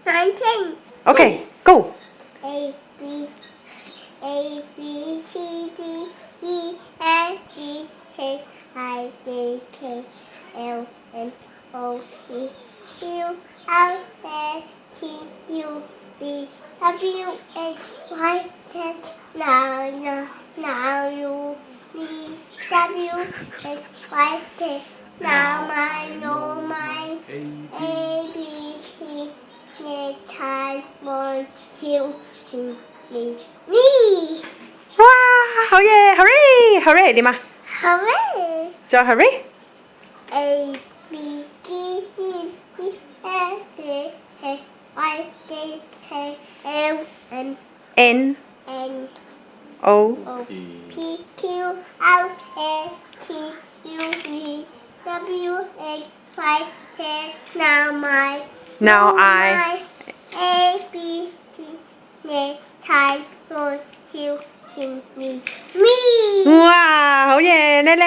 19. Okay, go. A B C D E F G H I J K L M O P Q R S T U V W X Y Z. Now you V W X Y Z. Now my A B C Next time one two three me. ว้า好耶 hurry hurry ดีมา Hooray! จอ hurry A B C D E F G H I J K L M N N O O P Q R S T U V W X Y Z. Now I A B C Next time one two three me. ว้า好耶叻叻